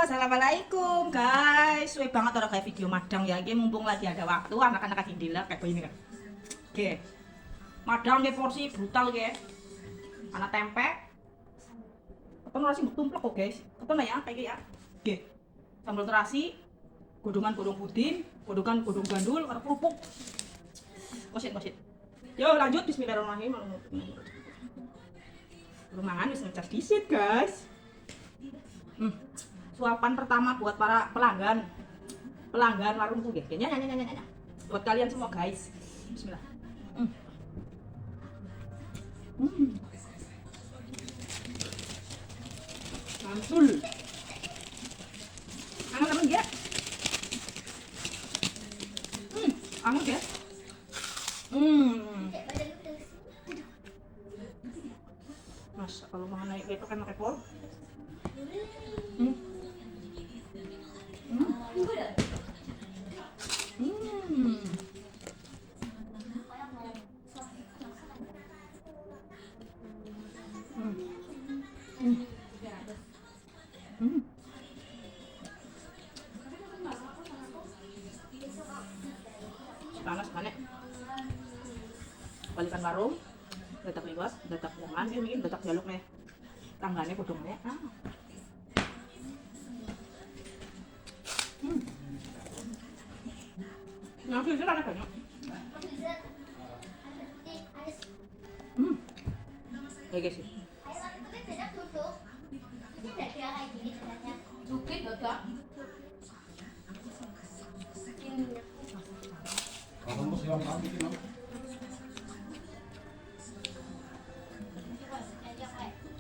Assalamualaikum guys. Suwe banget orang kayak video madang ya. Ini mumpung lagi ada waktu, anak-anak lagi dilek kayak begini kan. Oke. Madang ke porsi brutal ke. Anak tempe. Ketemu nasi tumplek kok guys. Ketemu ya kayak ya. Oke. Sambal terasi, godongan-godong puding, godongan-godong gandul, ada kerupuk. Kosit. Yo lanjut bismillahirrahmanirrahim. Rumangan bisa ngecas disit guys. Suapan pertama buat para pelanggan warung tuh ya. Nyanya. Buat kalian semua guys. Bismillah. Mantul. Anget temen ya. Anget ya. Mas, kalau mau naik itu kan pakai pol. Panas banget. Balikan warung, datak liwat, datak jangan, ini datak jaluk nih. Tanggane podongnya. Nasi itu ada banyak. Kayak guys. Dukit dadak. Kamu silang kami itu.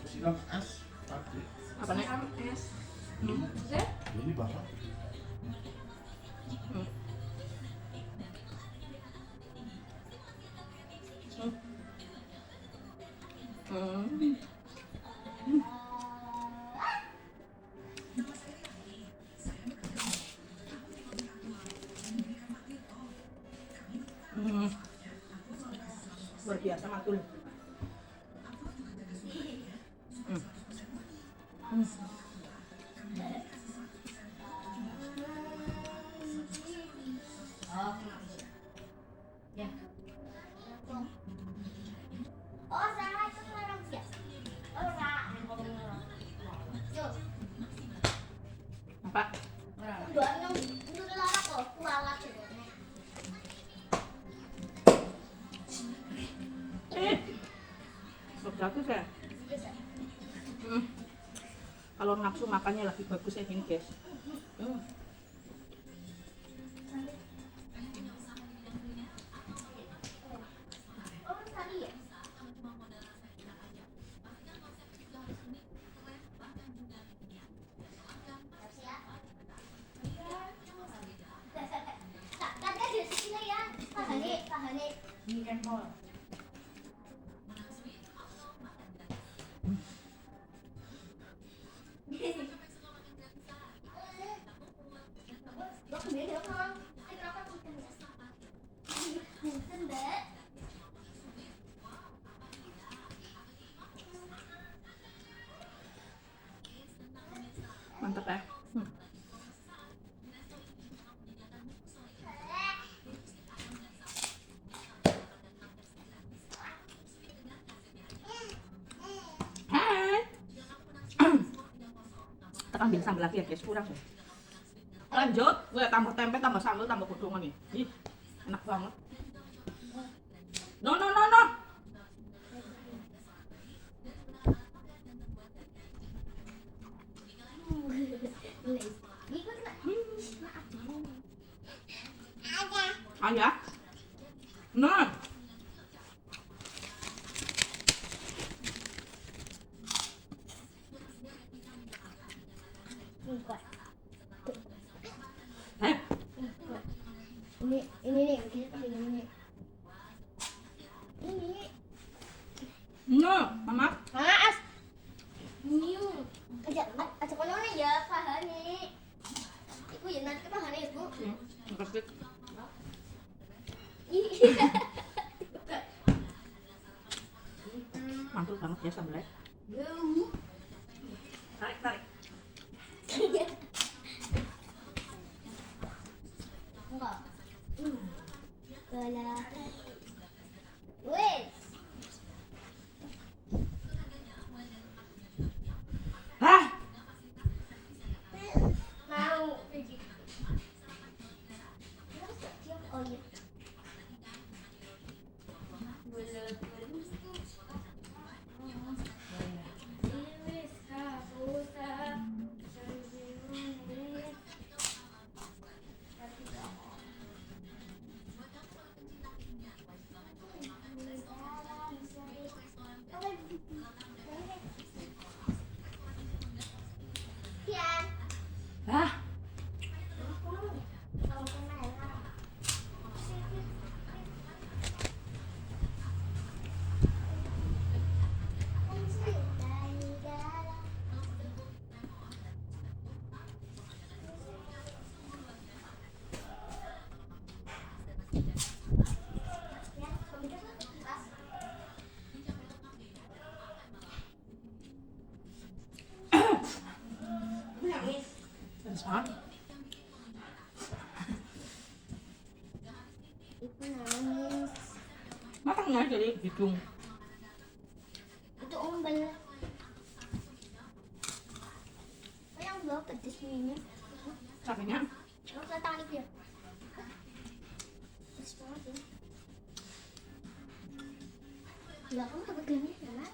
Silang es tadi. Apa nih? Es. Ini bapak. Luar biasa mantul. Apa? Bagus ya. Kalau nafsu makannya lagi bagus ya gini guys. Mantap ya. Tekan ambil sambal lagi ya guys, kurang sih. Lanjut, gue tambah tempe, tambah sambal, tambah godongan nih. Ih, enak banget. No. Ayah. Nah. Ini nih, kita pakai ini. No, mama. Mas. Aja kono ya, pahane. Iku ya nanti pahane Ibu. Makasih. Mantul banget ya sambalnya. Tarik. sekolah. Wes. Hah? Mau pergi. Oh iya. Kian. Hah? Pedas banget. Ibu nangis. Matangnya jadi hidung. Itu umbel. Yang belum pedes ini. Cabenya. Kamu ke tangan ibu ya? Pedes banget ya. Gila, kamu kebegini gimana?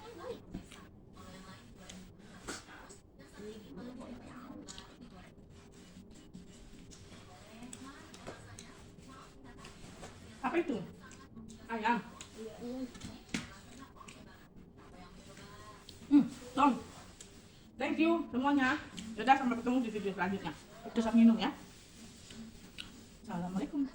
Apa itu? Ayam. Tom. Thank you semuanya. Yaudah, sampai ketemu di video selanjutnya. Terus minum ya. Assalamualaikum.